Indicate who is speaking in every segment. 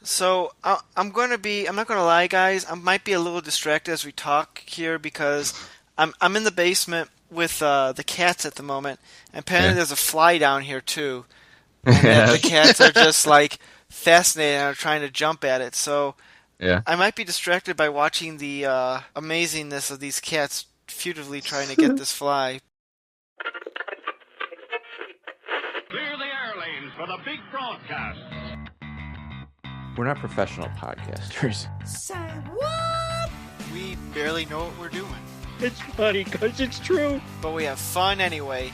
Speaker 1: So I'm not gonna lie, guys. I might be a little distracted as we talk here because I'm in the basement with the cats at the moment, and apparently
Speaker 2: Yeah.
Speaker 1: there's a fly down here too, and that the
Speaker 2: Yeah.
Speaker 1: cats are just like fascinated and are trying to jump at it. So
Speaker 2: Yeah.
Speaker 1: I might be distracted by watching the amazingness of these cats futilely trying to get this fly.
Speaker 3: Clear the air lanes for the big broadcast.
Speaker 4: We're not professional podcasters.
Speaker 5: Say what?
Speaker 1: We barely know what we're doing,
Speaker 5: It's funny because it's true.
Speaker 1: but we have fun anyway.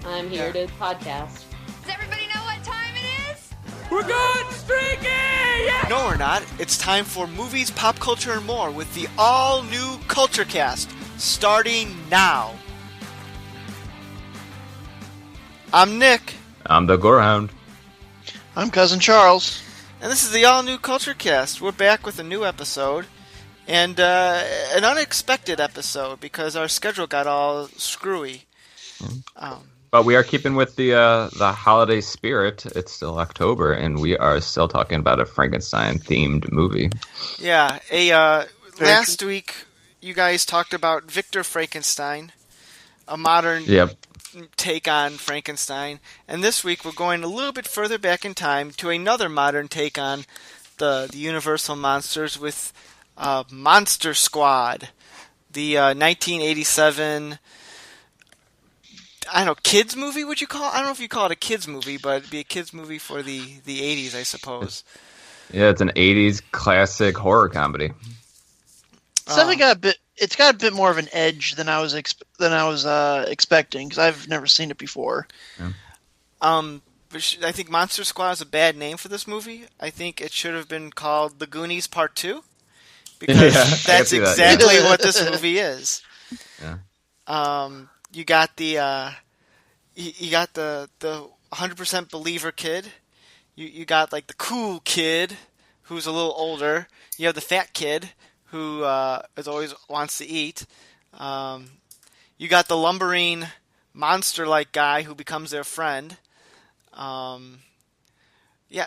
Speaker 6: I'm here to podcast.
Speaker 7: Does everybody know what time it is?
Speaker 5: We're going streaky! Yeah!
Speaker 1: No, we're not. It's time for movies, pop culture, and more with the all-new Culture Cast, starting now. I'm Nick,
Speaker 2: I'm the Gorehound.
Speaker 8: I'm Cousin Charles.
Speaker 1: and this is the all-new Culture Cast. We're back with a new episode, and an unexpected episode because our schedule got all screwy.
Speaker 2: But we are keeping with the holiday spirit. It's still October, and we are still talking about a Frankenstein themed movie.
Speaker 1: Yeah, last week you guys talked about Victor Frankenstein, a modern
Speaker 2: Yep.
Speaker 1: take on Frankenstein, and this week we're going a little bit further back in time to another modern take on the Universal monsters with Monster Squad, the 1987. I don't know, kids movie. Would you call? I don't know if you call it a kids movie, but it'd be a kids movie for the 80s, I suppose.
Speaker 2: Yeah, it's an '80s classic horror comedy.
Speaker 8: It's definitely got a bit. It's got a bit more of an edge than I was expecting because I've never seen it before.
Speaker 1: I think Monster Squad is a bad name for this movie. I think it should have been called The Goonies Part 2 because
Speaker 2: Yeah, I can
Speaker 1: that's
Speaker 2: see that,
Speaker 1: exactly
Speaker 8: yeah.
Speaker 1: what this movie is.
Speaker 2: Yeah.
Speaker 1: You got the you got the 100% believer kid. You got like the cool kid who's a little older. You have the fat kid who is always wants to eat. You got the lumbering monster-like guy who becomes their friend. Yeah,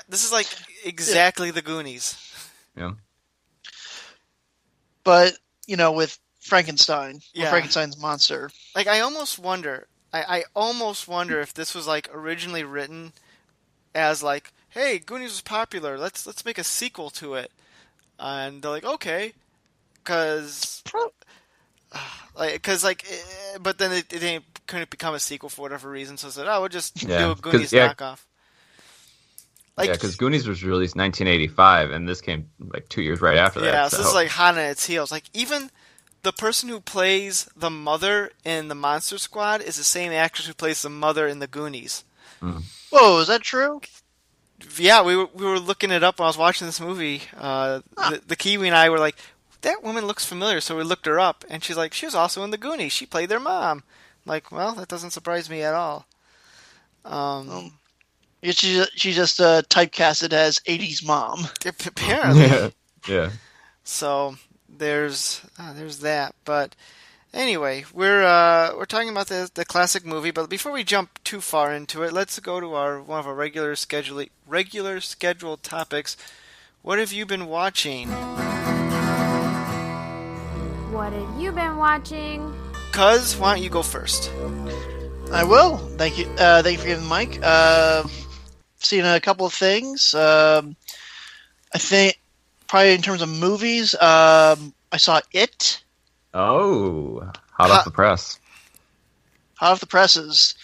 Speaker 1: this is like exactly the Goonies.
Speaker 2: Yeah.
Speaker 8: But with Frankenstein, or
Speaker 1: Yeah.
Speaker 8: Frankenstein's monster.
Speaker 1: Like I almost wonder. I almost wonder if this was like originally written as like, hey, Goonies was popular. Let's make a sequel to it. And they're like, okay, because but then it couldn't become a sequel for whatever reason. So I said, oh, we'll just
Speaker 2: Yeah,
Speaker 1: do a
Speaker 2: 'cause-
Speaker 1: Goonies
Speaker 2: yeah.
Speaker 1: knockoff.
Speaker 2: Yeah, because Goonies was released 1985, and this came like 2 years right after that.
Speaker 1: Yeah, so this is like hot on its heels. Like even the person who plays the mother in the Monster Squad is the same actress who plays the mother in the Goonies.
Speaker 8: Whoa, is that true?
Speaker 1: Yeah, we were looking it up when I was watching this movie. The Kiwi and I were like, that woman looks familiar, so we looked her up, and she's like, she was also in the Goonies. She played their mom. I'm like, well, that doesn't surprise me at all.
Speaker 8: Yeah, she just typecasted as '80s mom.
Speaker 1: Apparently.
Speaker 2: yeah. Yeah.
Speaker 1: So there's that. But anyway, we're talking about the classic movie. But before we jump too far into it, let's go to one of our regular scheduled topics. What have you been watching?
Speaker 7: What have you been watching?
Speaker 1: Cuz, why don't you go first?
Speaker 8: I will. Thank you. Thank you for giving the mic. Seen a couple of things. I think probably in terms of movies, I saw It.
Speaker 2: Oh, hot off the press.
Speaker 8: Hot off the presses.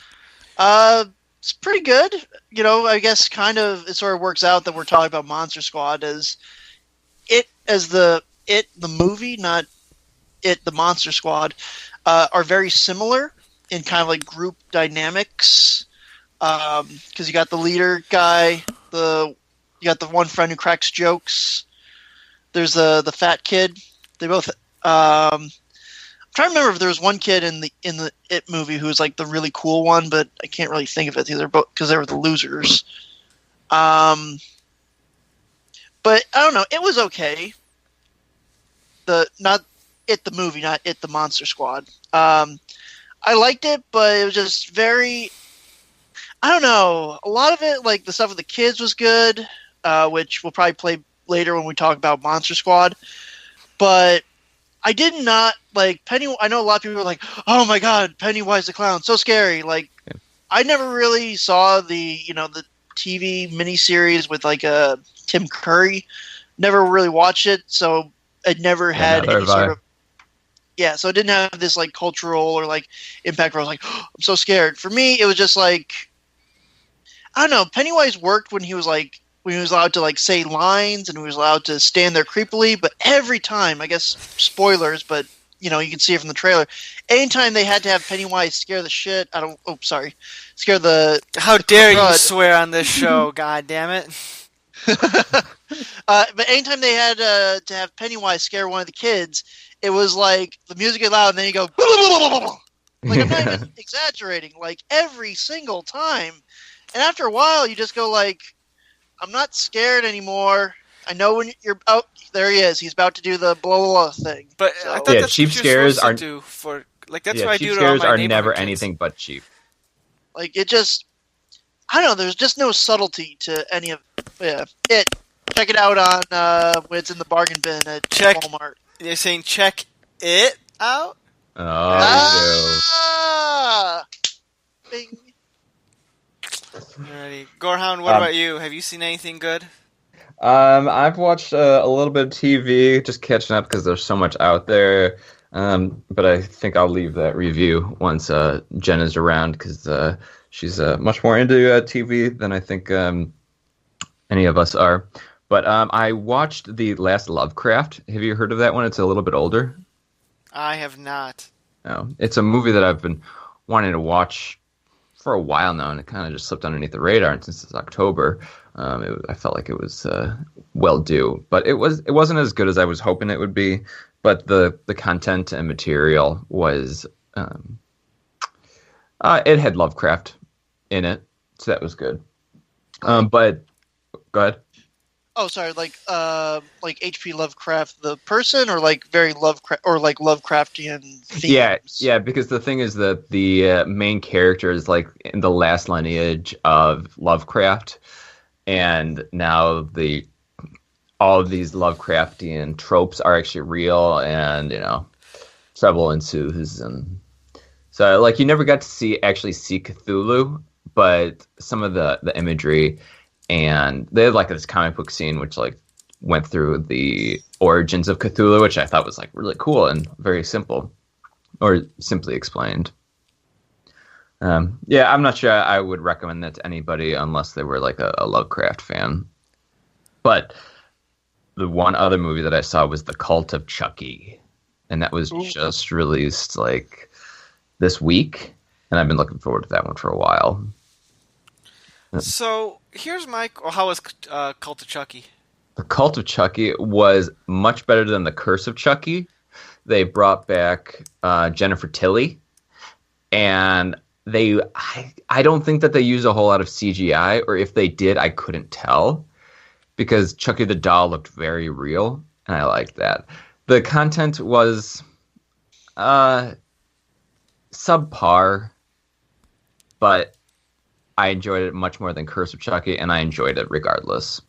Speaker 8: It's pretty good. I guess kind of it sort of works out that we're talking about Monster Squad as the movie, not It the Monster Squad, are very similar in kind of like group dynamics. Because you got the leader guy, you got the one friend who cracks jokes. There's the fat kid. They both. I'm trying to remember if there was one kid in the It movie who was like the really cool one, but I can't really think of it because they were the losers. But I don't know. It was okay. Not It the movie, not It the Monster Squad. I liked it, but it was just very. I don't know. A lot of it, like the stuff with the kids, was good, which will probably play later when we talk about Monster Squad. But I did not like Pennywise. I know a lot of people are like, "Oh my god, Pennywise the clown, so scary!" Like, I never really saw the TV miniseries with like Tim Curry. Never really watched it, so it never had any sort of so it didn't have this like cultural or like impact where I was like, oh, I'm so scared. For me, it was just like, I don't know. Pennywise worked when he was allowed to like say lines and he was allowed to stand there creepily. But every time, I guess spoilers, but you can see it from the trailer. Anytime they had to have Pennywise scare the shit out of, scare the.
Speaker 1: How dare you swear on this show? God damn it!
Speaker 8: But anytime they had to have Pennywise scare one of the kids, it was like the music get loud and then you go. Like, I'm not even exaggerating. Like every single time, and after a while, you just go like, I'm not scared anymore. I know when you're out. Oh, there he is. He's about to do the blah blah blah thing.
Speaker 1: But
Speaker 8: so,
Speaker 1: I thought that's
Speaker 2: cheap scares are
Speaker 1: that's what I do to all
Speaker 2: scares
Speaker 1: my
Speaker 2: are
Speaker 1: neighborhood
Speaker 2: never
Speaker 1: kids.
Speaker 2: anything but cheap.
Speaker 8: Like it just, I don't know. There's just no subtlety to any of it. Check it out on when it's in the bargain bin at Walmart.
Speaker 1: You're saying check it out?
Speaker 2: Oh,
Speaker 8: Bing.
Speaker 1: Alrighty. Gorehound, what about you? Have you seen anything good?
Speaker 2: I've watched a little bit of TV, just catching up because there's so much out there. But I think I'll leave that review once Jen is around because she's much more into TV than I think any of us are. But I watched the last Lovecraft. Have you heard of that one? It's a little bit older.
Speaker 1: I have not.
Speaker 2: No, it's a movie that I've been wanting to watch for a while now, and it kind of just slipped underneath the radar. And since it's October, I felt like it was well due. But it wasn't as good as I was hoping it would be. But the content and material was it had Lovecraft in it, so that was good. But go ahead.
Speaker 8: Oh, sorry. Like H.P. Lovecraft, the person, or like very Lovecraft, or like Lovecraftian themes.
Speaker 2: Yeah. Because the thing is that the main character is like in the last lineage of Lovecraft, and now all of these Lovecraftian tropes are actually real, and trouble ensues, and so like you never got to actually see Cthulhu, but some of the imagery. And they had like this comic book scene which like went through the origins of Cthulhu, which I thought was like really cool and very simple, or simply explained. I'm not sure I would recommend that to anybody unless they were like a Lovecraft fan. But the one other movie that I saw was The Cult of Chucky, and that was just released like this week, and I've been looking forward to that one for a while.
Speaker 1: So here's how was Cult of Chucky?
Speaker 2: The Cult of Chucky was much better than The Curse of Chucky. They brought back Jennifer Tilly, and I don't think that they used a whole lot of CGI, or if they did, I couldn't tell, because Chucky the doll looked very real, and I liked that. The content was subpar, but I enjoyed it much more than Curse of Chucky, and I enjoyed it regardless.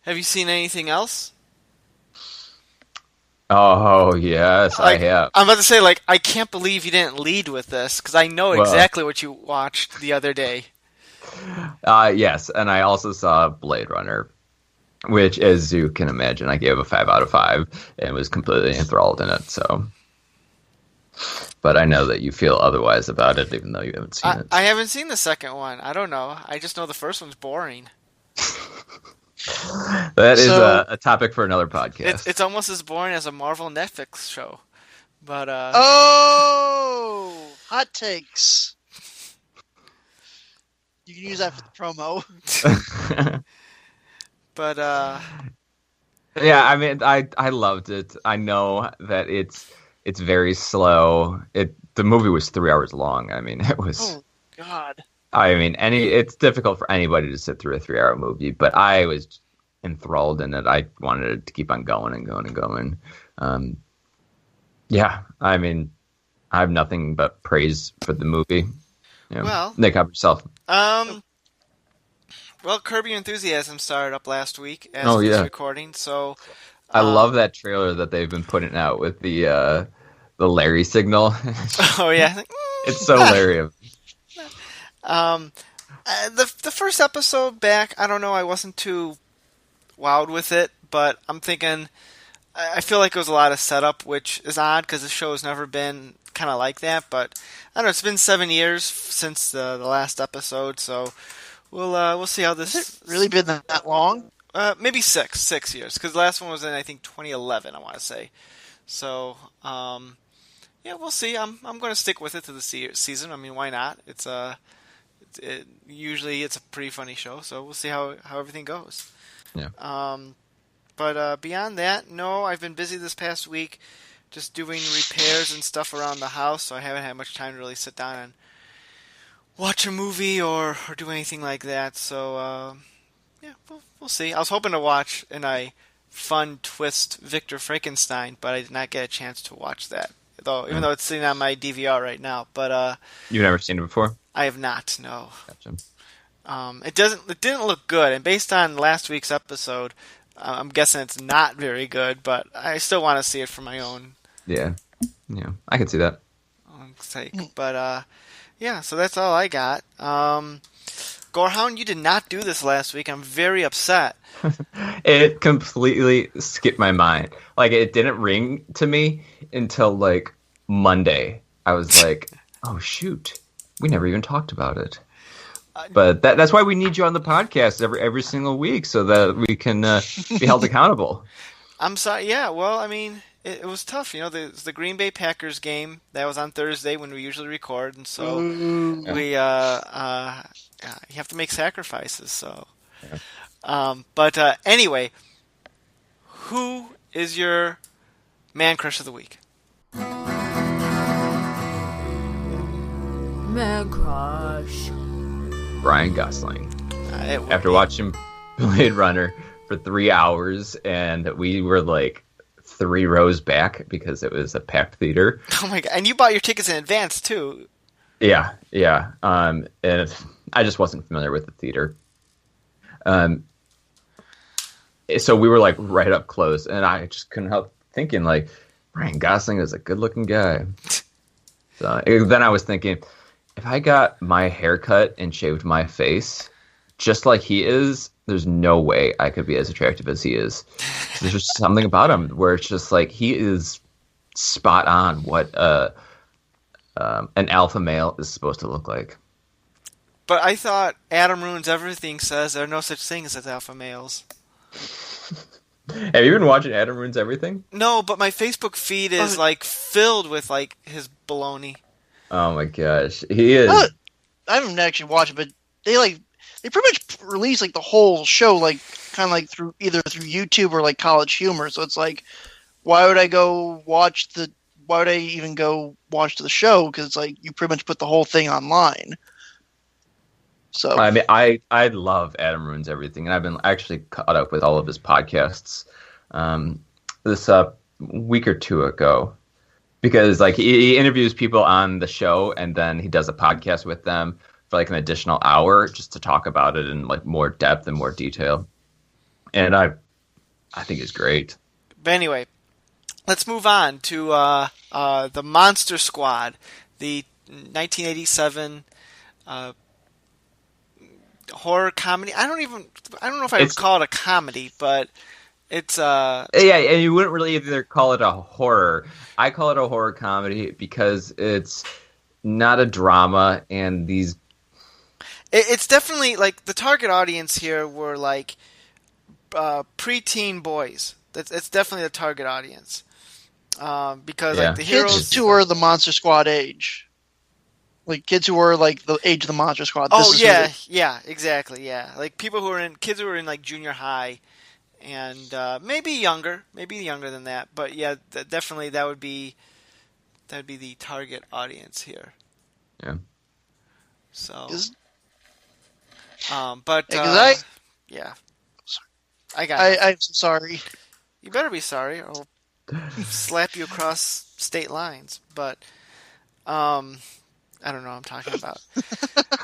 Speaker 1: Have you seen anything else?
Speaker 2: Oh, yes, I have.
Speaker 1: I'm about to say, I can't believe you didn't lead with this, because I know exactly what you watched the other day.
Speaker 2: Yes, and I also saw Blade Runner, which, as you can imagine, I gave a 5 out of 5, and was completely enthralled in it, so... But I know that you feel otherwise about it, even though you haven't seen it.
Speaker 1: I haven't seen the second one. I don't know. I just know the first one's boring.
Speaker 2: That is a topic for another podcast.
Speaker 1: It's almost as boring as a Marvel Netflix show. But
Speaker 8: hot takes. You can use that for the promo.
Speaker 1: But
Speaker 2: yeah, I mean, I loved it. I know that it's very slow. The movie was 3 hours long. I mean, it was.
Speaker 8: Oh God.
Speaker 2: I mean, it's difficult for anybody to sit through a 3-hour movie, but I was enthralled in it. I wanted it to keep on going and going and going. Yeah, I mean, I have nothing but praise for the movie.
Speaker 1: Well,
Speaker 2: Nick, how about yourself?
Speaker 1: Well, Curb Your Enthusiasm started up last week as
Speaker 2: Oh,
Speaker 1: of this
Speaker 2: yeah.
Speaker 1: recording, so
Speaker 2: I love that trailer that they've been putting out with the Larry signal.
Speaker 1: oh yeah.
Speaker 2: It's so hilarious.
Speaker 1: The first episode back, I don't know, I wasn't too wowed with it, but I'm thinking I feel like it was a lot of setup, which is odd because the show has never been kind of like that. But I don't know, it's been 7 years since the last episode, so we'll see how this.
Speaker 8: Has it really been that long?
Speaker 1: Maybe 6 years, because the last one was in I think 2011. I want to say. So yeah, we'll see. I'm going to stick with it to the season. I mean, why not? Usually it's a pretty funny show, so we'll see how everything goes.
Speaker 2: Yeah.
Speaker 1: But beyond that, no, I've been busy this past week just doing repairs and stuff around the house, so I haven't had much time to really sit down and watch a movie or do anything like that. So, yeah, we'll see. I was hoping to watch in a fun twist Victor Frankenstein, but I did not get a chance to watch that. Even though it's sitting on my DVR right now. But
Speaker 2: You've never seen it before?
Speaker 1: I have not, no.
Speaker 2: Gotcha.
Speaker 1: It didn't look good, and based on last week's episode, I'm guessing it's not very good, but I still want to see it for my own
Speaker 2: Yeah, I can see that.
Speaker 1: sake. But yeah, so that's all I got. Gorehound, you did not do this last week. I'm very upset.
Speaker 2: It completely skipped my mind. Like, it didn't ring to me until like Monday. I was like, oh shoot, we never even talked about it. But that's why we need you on the podcast every single week, so that we can be held accountable.
Speaker 1: I'm sorry. Yeah, well, I mean, it was tough. You know, the Green Bay Packers game that was on Thursday when we usually record, and so we you have to make sacrifices. So, but anyway, who is your man crush of the week?
Speaker 7: Man crush.
Speaker 2: Ryan Gosling. After watching Blade Runner for 3 hours, and we were like 3 rows back because it was a packed theater.
Speaker 1: Oh my god! And you bought your tickets in advance too.
Speaker 2: Yeah. And I just wasn't familiar with the theater. So we were like right up close, and I just couldn't help thinking like, Ryan Gosling is a good-looking guy. So then I was thinking, if I got my hair cut and shaved my face just like he is, there's no way I could be as attractive as he is. There's just something about him where it's just like he is spot on what an alpha male is supposed to look like.
Speaker 1: But I thought Adam Ruins Everything says there are no such things as alpha males.
Speaker 2: Have you been watching Adam Ruins Everything?
Speaker 1: No, but my Facebook feed is like filled with like his baloney.
Speaker 2: Oh my gosh, he is.
Speaker 8: I haven't actually watched it, but they pretty much release like the whole show, like kind of like through YouTube or like College Humor. So it's like, why would I even go watch the show? Because it's like you pretty much put the whole thing online. So
Speaker 2: I mean, I love Adam Ruins Everything, and I've been actually caught up with all of his podcasts this week or two ago, because like he interviews people on the show, and then he does a podcast with them for like an additional hour just to talk about it in like more depth and more detail. And I think it's great.
Speaker 1: But anyway, let's move on to the Monster Squad, the 1987 horror comedy. I don't know if I would call it a comedy, but it's
Speaker 2: yeah, and you wouldn't really either call it a horror. I call it a horror comedy because it's not a drama, and
Speaker 1: it's definitely like the target audience here were like preteen boys. It's definitely the target audience because like the heroes
Speaker 8: kids who are the Monster Squad age. Like kids who were like the age of the Monster Squad.
Speaker 1: Yeah, exactly. Yeah, like kids who were in like junior high, and maybe younger than that. But yeah, definitely that would be the target audience here.
Speaker 2: Yeah.
Speaker 1: So.
Speaker 8: Yeah. I'm so sorry.
Speaker 1: You better be sorry, or I'll slap you across state lines. But I don't know what I'm talking about.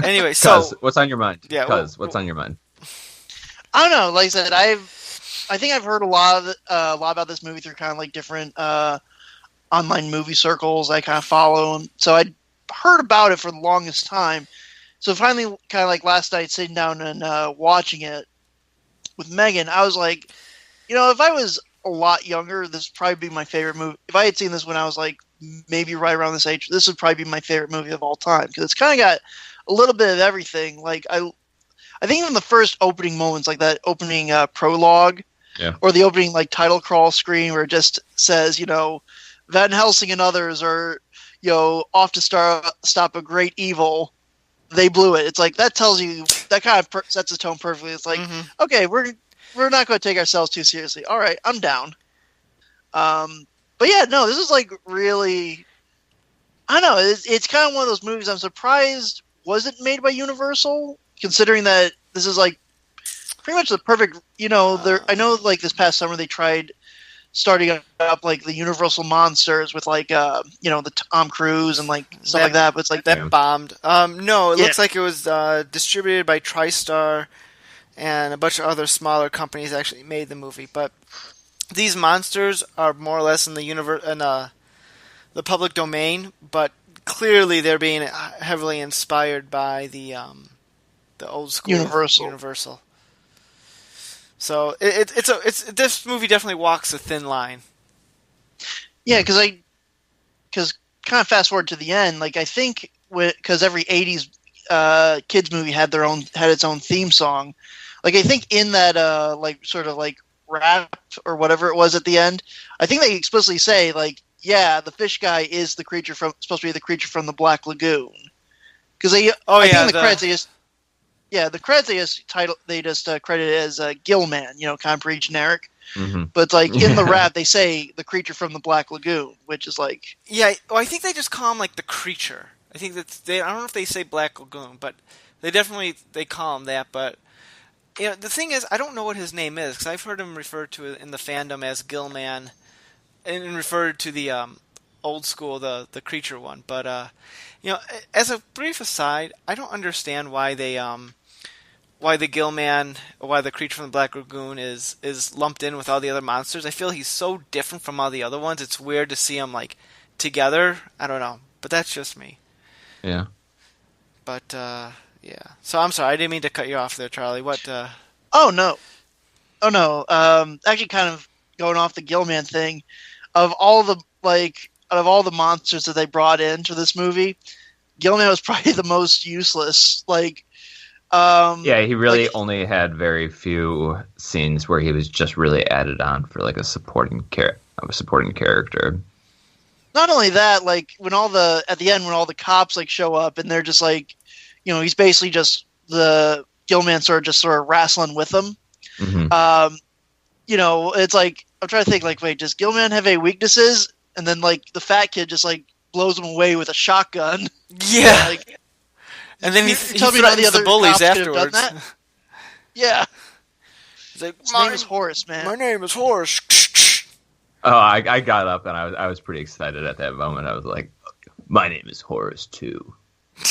Speaker 1: Anyway, so
Speaker 2: what's on your mind?
Speaker 1: Yeah,
Speaker 2: what's on your mind?
Speaker 8: I don't know. Like I said, I think I've heard a lot about this movie through kind of like different online movie circles I kind of follow, and so I'd heard about it for the longest time. So finally, kind of like last night, sitting down and watching it with Megan, I was like, if I was a lot younger, this would probably be my favorite movie. If I had seen this when I was like maybe right around this age, this would probably be my favorite movie of all time because it's kind of got a little bit of everything. Like I think even the first opening moments, like that opening prologue, or the opening like title crawl screen where it just says, Van Helsing and others are, off to stop a great evil. They blew it. It's like that tells you that kind of sets the tone perfectly. It's like, okay, we're not going to take ourselves too seriously. All right, I'm down. But yeah, no, this is like really, I don't know. It's kind of one of those movies. I'm surprised wasn't made by Universal, considering that this is like pretty much the perfect. I know like this past summer they tried starting up like the Universal Monsters with like the Tom Cruise and like stuff like that, but it's like
Speaker 1: that bombed. No, it looks like it was distributed by TriStar and a bunch of other smaller companies actually made the movie. But these monsters are more or less in the public domain, but clearly they're being heavily inspired by the old school Universal. So this movie definitely walks a thin line.
Speaker 8: Yeah, because kind of fast forward to the end, like I think because every '80s kids movie had its own theme song. Like I think in that like sort of like rap or whatever it was at the end, I think they explicitly say like, yeah, the fish guy is supposed to be the creature from the Black Lagoon. Because I think in the credits they just credit it as Gillman, kind of pretty generic.
Speaker 2: Mm-hmm.
Speaker 8: But like in the rap, they say the creature from the Black Lagoon, which is like
Speaker 1: I think they just call him like the creature. I think I don't know if they say Black Lagoon, but they call him that. But the thing is, I don't know what his name is because I've heard him referred to in the fandom as Gillman, and referred to the old school the creature one. But as a brief aside, I don't understand why the Gillman, or why the creature from the Black Lagoon is lumped in with all the other monsters. I feel he's so different from all the other ones. It's weird to see them like together. I don't know, but that's just me.
Speaker 2: Yeah.
Speaker 1: But yeah. So I'm sorry, I didn't mean to cut you off there, Charlie. What?
Speaker 8: Oh no. Actually, kind of going off the Gillman thing, out of all the monsters that they brought into this movie, Gillman was probably the most useless. Like.
Speaker 2: He really only had very few scenes where he was just really added on for like a supporting character.
Speaker 8: Not only that, like at the end when all the cops like show up and they're just like, he's basically just the Gillman sort of wrestling with them.
Speaker 2: Mm-hmm.
Speaker 8: It's like I'm trying to think like, wait, does Gillman have any weaknesses? And then like the fat kid just like blows him away with a shotgun.
Speaker 1: Yeah.
Speaker 8: Like,
Speaker 1: and then he threatens the bullies afterwards.
Speaker 8: Yeah.
Speaker 1: He's like,
Speaker 8: his name is Horace, man.
Speaker 1: My name is Horace.
Speaker 2: Oh, I got up and I was pretty excited at that moment. I was like, my name is Horace too.
Speaker 8: I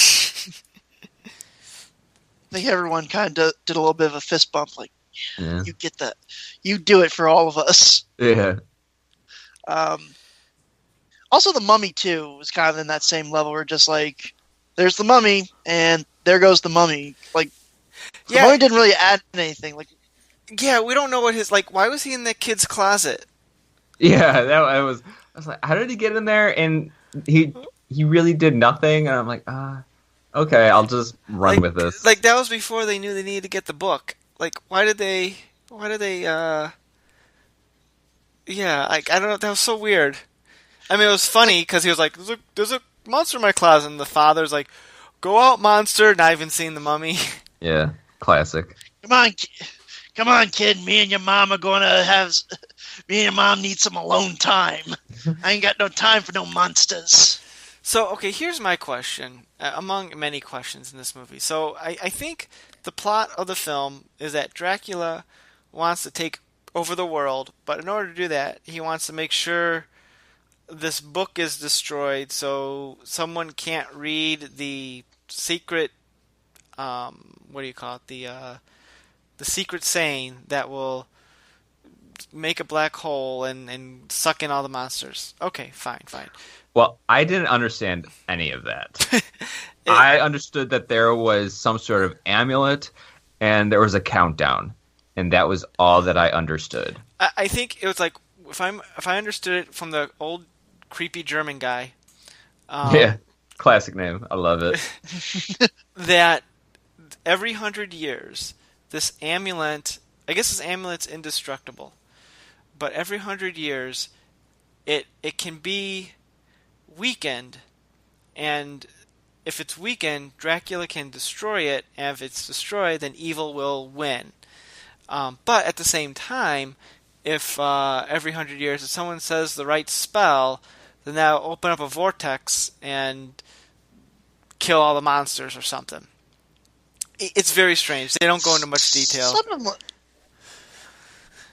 Speaker 8: think everyone kind of did a little bit of a fist bump, like, yeah. You get that. You do it for all of us.
Speaker 2: Yeah.
Speaker 8: Also, the Mummy too was kind of in that same level. Where just like, there's the Mummy, and there goes the Mummy. Like, the Mummy didn't really add anything. Like,
Speaker 1: yeah, we don't know what why was he in that kid's closet?
Speaker 2: Yeah, I was like, how did he get in there? And he really did nothing. And I'm like, okay, I'll just run with this.
Speaker 1: Like, that was before they knew they needed to get the book. Like, why did they, yeah, like, I don't know, that was so weird. I mean, it was funny, because he was like, there's a monster in my closet, and the father's like, go out, monster, not even seen the Mummy.
Speaker 2: Yeah, classic.
Speaker 8: Come on, kid, me and your mom need some alone time. I ain't got no time for no monsters.
Speaker 1: So, okay, here's my question, among many questions in this movie. So, I think the plot of the film is that Dracula wants to take over the world, but in order to do that, he wants to make sure this book is destroyed so someone can't read the secret, what do you call it, the secret saying that will make a black hole and suck in all the monsters. Okay, fine.
Speaker 2: Well, I didn't understand any of that.
Speaker 1: It-
Speaker 2: I understood that there was some sort of amulet and there was a countdown, and that was all that I understood.
Speaker 1: I think it was like if I understood it from the old creepy German guy.
Speaker 2: Yeah, classic name. I love it.
Speaker 1: That every 100 years, this amulet, I guess this amulet's indestructible, but every 100 years, it can be weakened, and if it's weakened, Dracula can destroy it, and if it's destroyed, then evil will win. But at the same time, if every 100 years, if someone says the right spell, then that'll open up a vortex and kill all the monsters or something. It's very strange. They don't go into much detail.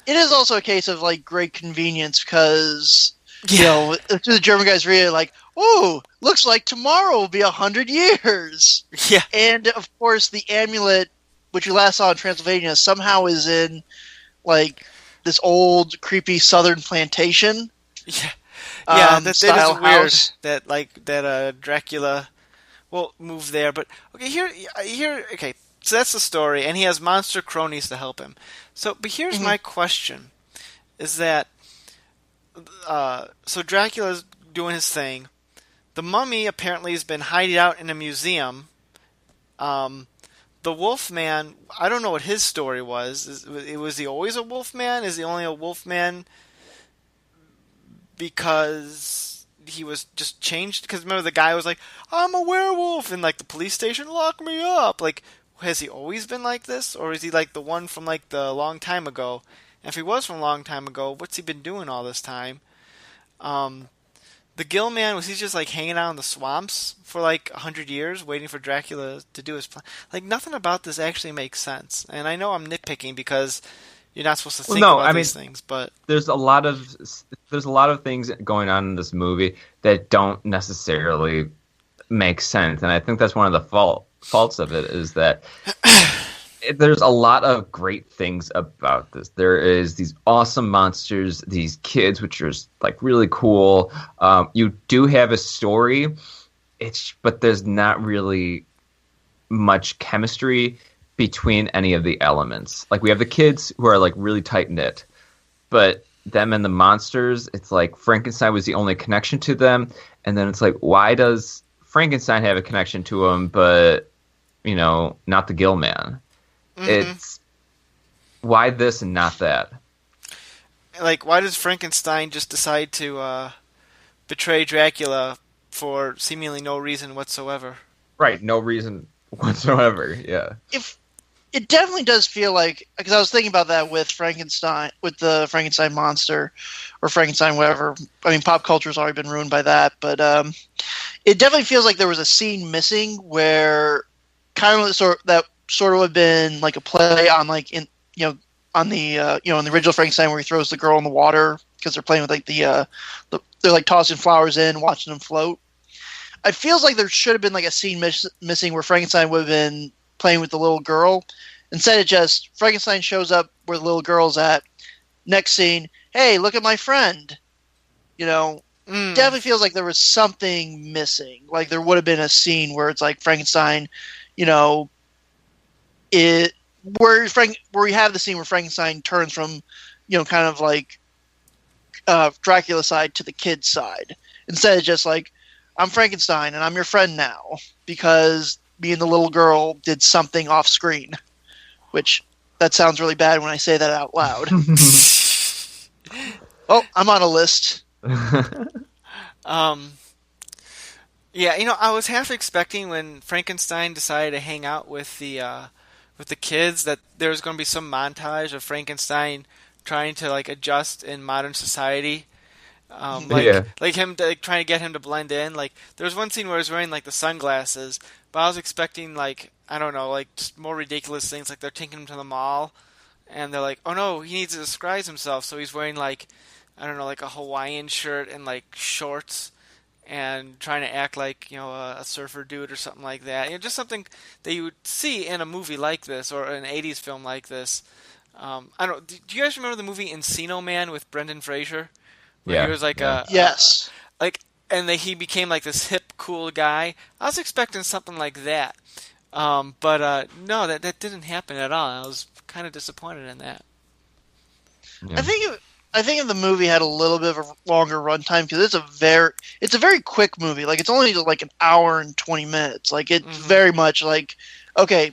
Speaker 8: It is also a case of like great convenience because you know the German guys really like, oh, looks like tomorrow will be 100 years.
Speaker 1: Yeah.
Speaker 8: And of course, the amulet, which we last saw in Transylvania, somehow is in like this old creepy southern plantation.
Speaker 1: Yeah, that is
Speaker 8: style
Speaker 1: weird.
Speaker 8: house.
Speaker 1: That Dracula will move there. But okay, here. Okay, so that's the story, and he has monster cronies to help him. But here's my question: is that so Dracula's doing his thing. The mummy apparently has been hiding out in a museum. The Wolfman, I don't know what his story was. Was he always a Wolfman? Is he only a Wolfman because he was just changed? Because remember the guy was like, I'm a werewolf, and like the police station locked me up. Like, has he always been like this? Or is he like the one from like the long time ago? And if he was from a long time ago, what's he been doing all this time? The Gill Man, was he just like hanging out in the swamps for like 100 years waiting for Dracula to do his plan? Like, nothing about this actually makes sense. And I know I'm nitpicking because you're not supposed to think about these things, but
Speaker 2: there's a lot of things going on in this movie that don't necessarily make sense, and I think that's one of the faults of it is that there's a lot of great things about this. There is these awesome monsters, these kids, which are like really cool. You do have a story, but there's not really much chemistry between any of the elements. Like we have the kids who are like really tight knit, but them and the monsters, it's like Frankenstein was the only connection to them, and then it's like, why does Frankenstein have a connection to him, but not the Gill Man? It's why this and not that?
Speaker 1: Like, why does Frankenstein just decide to betray Dracula for seemingly no reason whatsoever?
Speaker 2: Right, no reason whatsoever. Yeah.
Speaker 8: If it definitely does feel like, because I was thinking about that with Frankenstein, with the Frankenstein monster or Frankenstein, whatever. I mean, pop culture's already been ruined by that, but it definitely feels like there was a scene missing where kind of that sort of would have been like a play on like in the original Frankenstein where he throws the girl in the water because they're playing with like they're like tossing flowers in, watching them float. It feels like there should have been like a scene missing where Frankenstein would have been playing with the little girl. Instead, it just Frankenstein shows up where the little girl's at. Next scene, hey, look at my friend. Definitely feels like there was something missing. Like there would have been a scene where it's like Frankenstein, where we have the scene where Frankenstein turns from, kind of like Dracula's side to the kid's side. Instead of just like, I'm Frankenstein and I'm your friend now because me and the little girl did something off screen, which that sounds really bad when I say that out loud. Oh, I'm on a list.
Speaker 1: Yeah, I was half expecting when Frankenstein decided to hang out with the kids that there was going to be some montage of Frankenstein trying to like adjust in modern society. Like him trying to get him to blend in. Like there was one scene where he was wearing like the sunglasses, but I was expecting like, I don't know, like just more ridiculous things. Like they're taking him to the mall, and they're like, oh no, he needs to disguise himself, so he's wearing like, I don't know, like a Hawaiian shirt and like shorts, and trying to act like a surfer dude or something like that. Just something that you would see in a movie like this or an '80s film like this. I don't. Do you guys remember the movie Encino Man with Brendan Fraser? Where he was like
Speaker 8: yes,
Speaker 1: he became like this hip, cool guy. I was expecting something like that, but no, that didn't happen at all. I was kind of disappointed in that.
Speaker 8: Yeah. I think if the movie had a little bit of a longer runtime, because it's a very quick movie. Like, it's only like an hour and 20 minutes. Like, it's very much like, okay,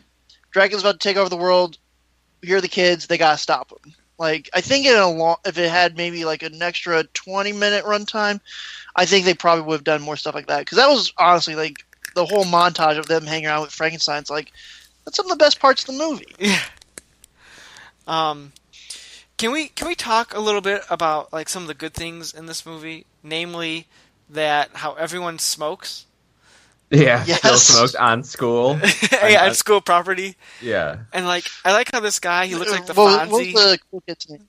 Speaker 8: Dracula's about to take over the world. Here are the kids. They gotta stop him. Like, I think if it had maybe like an extra 20-minute runtime, I think they probably would have done more stuff like that. Because that was honestly like the whole montage of them hanging around with Frankenstein's like, that's some of the best parts of the movie.
Speaker 1: Yeah. Can we talk a little bit about like some of the good things in this movie, namely that how everyone smokes?
Speaker 2: Yeah, still smoked on school.
Speaker 1: On school property.
Speaker 2: Yeah.
Speaker 1: And like I like how this guy, he looks like the Fonzie.
Speaker 8: What was the cool kid's name?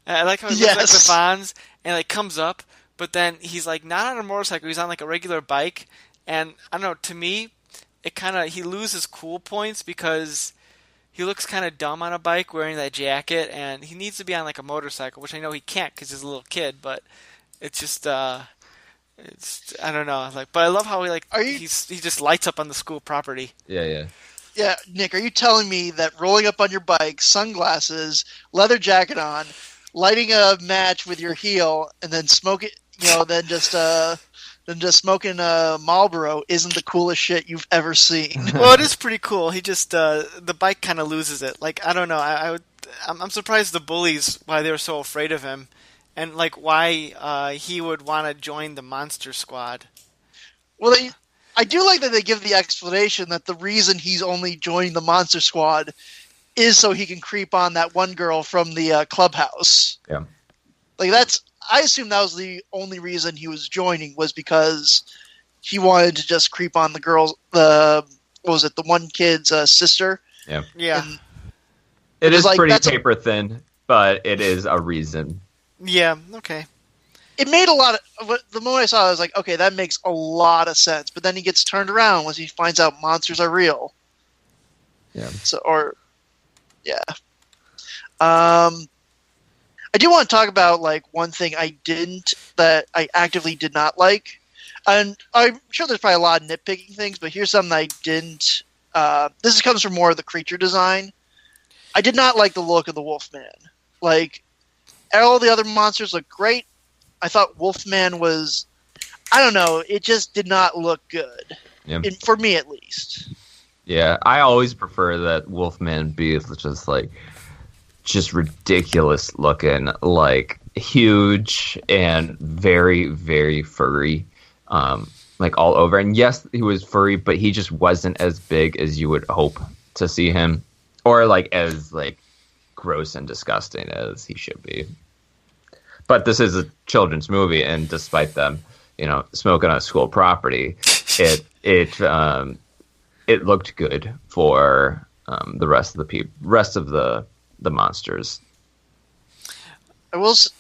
Speaker 1: I like how he looks like the Fonz and like comes up, but then he's like not on a motorcycle, he's on like a regular bike, and I don't know, to me he loses cool points because he looks kind of dumb on a bike wearing that jacket, and he needs to be on like a motorcycle, which I know he can't because he's a little kid. But it's just, I don't know. Like, but I love how he just lights up on the school property.
Speaker 2: Yeah.
Speaker 8: Yeah, Nick, are you telling me that rolling up on your bike, sunglasses, leather jacket on, lighting a match with your heel, and then smoking, then just smoking a Marlboro isn't the coolest shit you've ever seen?
Speaker 1: Well, it is pretty cool. He just the bike kind of loses it. Like, I don't know. I'm surprised the bullies why they were so afraid of him, and like why he would want to join the Monster Squad.
Speaker 8: Well, I do like that they give the explanation that the reason he's only joining the Monster Squad is so he can creep on that one girl from the clubhouse.
Speaker 2: Yeah,
Speaker 8: like I assume that was the only reason he was joining, was because he wanted to just creep on the girls. The one kid's sister?
Speaker 2: Yeah.
Speaker 8: And
Speaker 2: it is like, pretty paper thin, but it is a reason.
Speaker 1: Yeah. Okay.
Speaker 8: It made a lot of. The moment I saw it, I was like, okay, that makes a lot of sense. But then he gets turned around once he finds out monsters are real.
Speaker 2: Yeah.
Speaker 8: I do want to talk about like one thing that I actively did not like, and I'm sure there's probably a lot of nitpicking things, but here's something I didn't. This comes from more of the creature design. I did not like the look of the Wolfman. Like, all the other monsters look great. I thought Wolfman was, I don't know, it just did not look good.
Speaker 2: Yeah.
Speaker 8: For me at least.
Speaker 2: Yeah, I always prefer that Wolfman be just ridiculous looking, like huge and very, very furry, like all over. And yes, he was furry, but he just wasn't as big as you would hope to see him, or like as like gross and disgusting as he should be. But this is a children's movie, and despite them, smoking on school property, it looked good for the rest of the monsters.
Speaker 8: The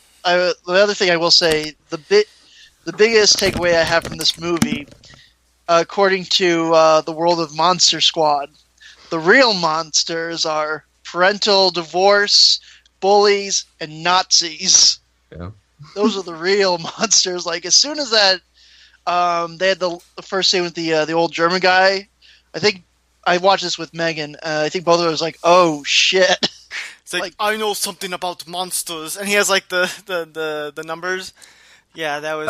Speaker 8: other thing I will say, the biggest takeaway I have from this movie, according to the World of Monster Squad, the real monsters are parental divorce, bullies, and Nazis.
Speaker 2: Yeah.
Speaker 8: Those are the real monsters. Like, as soon as that, they had the first scene with the old German guy. I think I watched this with Megan. I think both of us was like, "Oh shit!"
Speaker 1: It's like I know something about monsters, and he has like the numbers. Yeah, that was.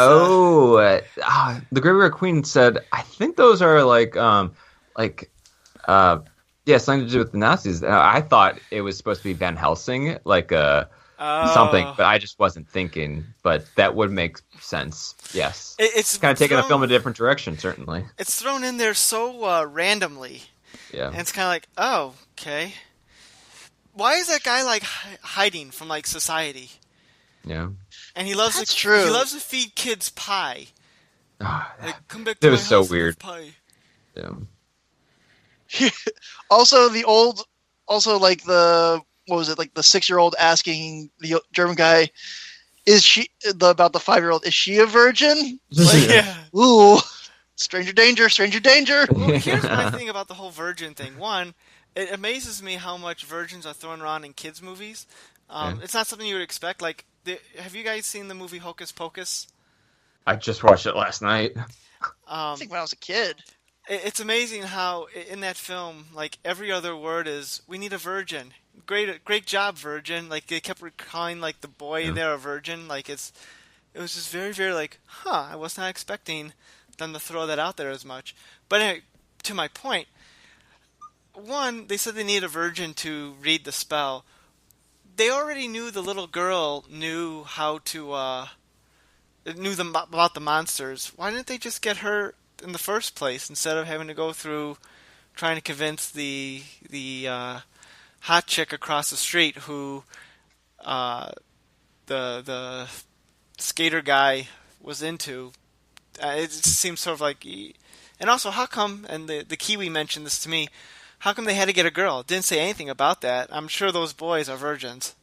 Speaker 2: The Graveyard Queen said, "I think those are something to do with the Nazis." I thought it was supposed to be Van Helsing, something, but I just wasn't thinking. But that would make sense. Yes,
Speaker 1: it's
Speaker 2: kind of taking a film in a different direction. Certainly,
Speaker 1: it's thrown in there so randomly.
Speaker 2: Yeah,
Speaker 1: and it's kind of like, oh, okay. Why is that guy like hiding from like society?
Speaker 2: Yeah,
Speaker 1: and he loves
Speaker 8: true.
Speaker 1: He loves to feed kids pie. Like, come back to
Speaker 2: it
Speaker 1: my
Speaker 2: was so
Speaker 1: house and
Speaker 2: weird.
Speaker 1: have pie.
Speaker 2: Yeah.
Speaker 8: Also, the 6-year-old asking the German guy, about the 5-year-old? Is she a virgin?
Speaker 1: Yeah.
Speaker 8: Ooh, stranger danger, stranger danger.
Speaker 1: Well, here's my thing about the whole virgin thing. One, it amazes me how much virgins are thrown around in kids' movies. It's not something you would expect. Like, have you guys seen the movie Hocus Pocus?
Speaker 2: I just watched it last night.
Speaker 8: I think when I was a kid.
Speaker 1: It's amazing how in that film, like, every other word is, we need a virgin. Great job, virgin. Like, they kept calling, like, the boy there a virgin. Like, it was just very, very, like, I was not expecting them to throw that out there as much. But anyway, to my point, one, they said they need a virgin to read the spell. They already knew the little girl knew how to, about the monsters. Why didn't they just get her in the first place instead of having to go through trying to convince the hot chick across the street who the skater guy was into? It just seems sort of like, and also how come? And the Kiwi mentioned this to me. How come they had to get a girl? Didn't say anything about that. I'm sure those boys are virgins.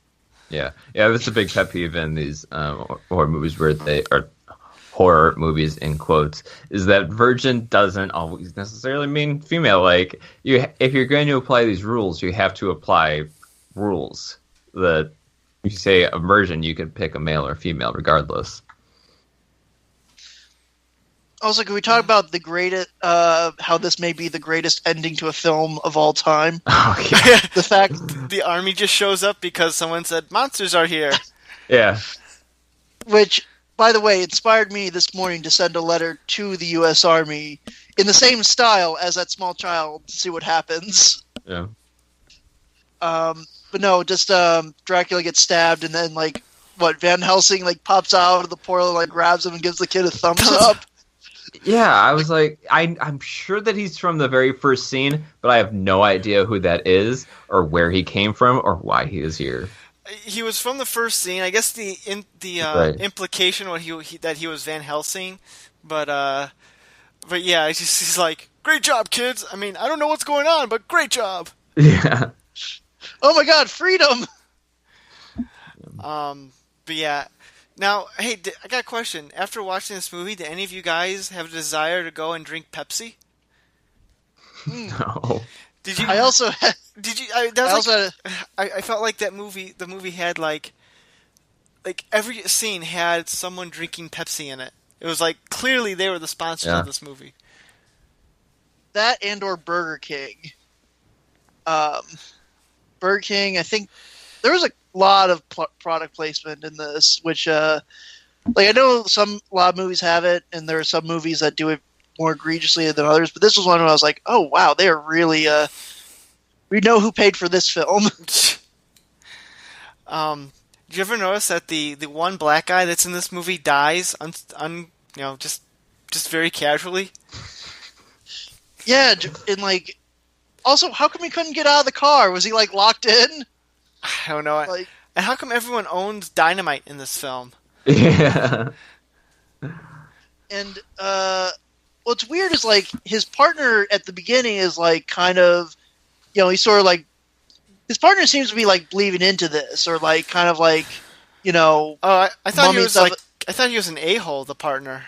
Speaker 2: Yeah, that's a big pet peeve in these horror movies where they are horror movies in quotes, is that virgin doesn't always necessarily mean female. Like, if you're going to apply these rules, you have to apply rules. That if you say a virgin, you can pick a male or female regardless.
Speaker 8: Also, can we talk about the greatest, how this may be the greatest ending to a film of all time?
Speaker 2: Oh, yeah.
Speaker 8: The fact
Speaker 1: the army just shows up because someone said monsters are here.
Speaker 2: Yeah.
Speaker 8: Which, by the way, inspired me this morning to send a letter to the U.S. Army in the same style as that small child to see what happens.
Speaker 2: Yeah.
Speaker 8: But no, just Dracula gets stabbed, and then Van Helsing pops out of the portal, grabs him and gives the kid a thumbs up.
Speaker 2: Yeah, I was like, I'm sure that he's from the very first scene, but I have no idea who that is, or where he came from, or why he is here.
Speaker 1: He was from the first scene. I guess the
Speaker 2: Right.
Speaker 1: implication that he was Van Helsing, but yeah, he's like, great job, kids. I mean, I don't know what's going on, but great job.
Speaker 2: Yeah.
Speaker 8: Oh my God, freedom!
Speaker 1: But yeah. Now, hey, I got a question. After watching this movie, did any of you guys have a desire to go and drink Pepsi?
Speaker 2: No.
Speaker 1: Did you?
Speaker 8: I also had,
Speaker 1: Did you? I felt like that movie. The movie had like every scene had someone drinking Pepsi in it. It was like clearly they were the sponsors of this movie.
Speaker 8: that and or Burger King. Burger King, I think there was a lot of product placement in this, which I know a lot of movies have it, and there are some movies that do it more egregiously than others, but this was one where I was like, oh wow, they are really we know who paid for this film.
Speaker 1: Did you ever notice that the one black guy that's in this movie dies just very casually?
Speaker 8: Yeah, and also, how come he couldn't get out of the car? Was he locked in?
Speaker 1: I don't know. And how come everyone owns dynamite in this film?
Speaker 2: Yeah.
Speaker 8: And what's weird is his partner at the beginning is kind of, he's sort of his partner seems to be believing into this, or kind of
Speaker 1: I thought he was I thought he was an a-hole, the partner.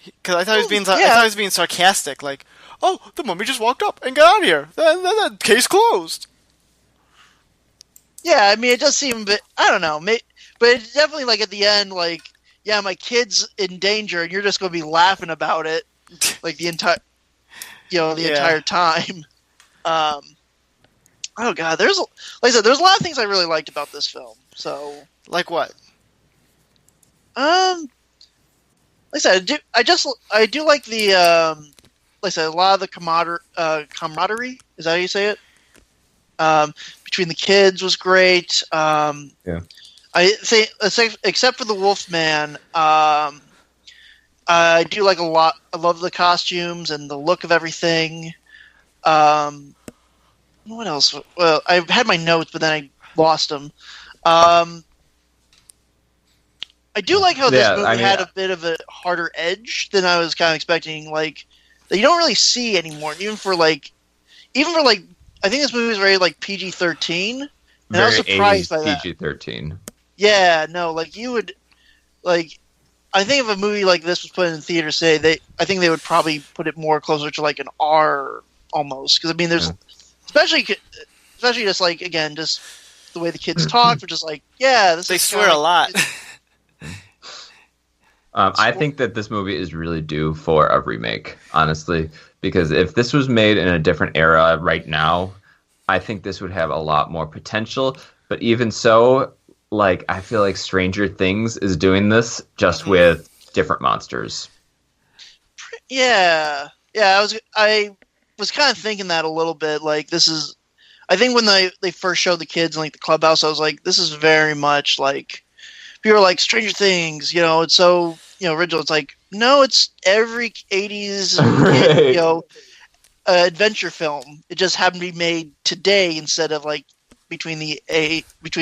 Speaker 1: Because I thought he was being sarcastic, oh, the mummy just walked up and got out of here. That case closed.
Speaker 8: Yeah, I mean, it does seem a bit, I don't know, but it's definitely at the end, yeah, my kid's in danger, and you're just going to be laughing about it, the entire, entire time. Oh god, there's a lot of things I really liked about this film. So,
Speaker 1: like what?
Speaker 8: Like I said, I do like the like I said, a lot of the camaraderie. Is that how you say it? Between the kids was great.
Speaker 2: Yeah.
Speaker 8: I think, except for the Wolfman, I do like a lot. I love the costumes and the look of everything. What else? Well, I had my notes, but then I lost them. I do like how this movie had a bit of a harder edge than I was kind of expecting. That you don't really see anymore, even for I think this movie is rated PG-13, and I was surprised by that.
Speaker 2: PG-13.
Speaker 8: Yeah, no, like you would, like, I think if a movie like this was put in theaters today, I think they would probably put it more closer to like an R almost. Because I mean, there's especially just like again, just the way the kids talk, which is like, yeah, this
Speaker 1: They
Speaker 8: is
Speaker 1: swear a lot.
Speaker 2: I think that this movie is really due for a remake, honestly, because if this was made in a different era right now, I think this would have a lot more potential. But even so, like, I feel like Stranger Things is doing this just with different monsters.
Speaker 8: Yeah, I was kind of thinking that a little bit. Like, this is, I think when they first showed the kids in like the clubhouse, I was like, this is very much like people are like Stranger Things. You know, it's so original. It's like, no, it's every '80s
Speaker 2: Right.
Speaker 8: adventure film. It just happened to be made today instead of like between the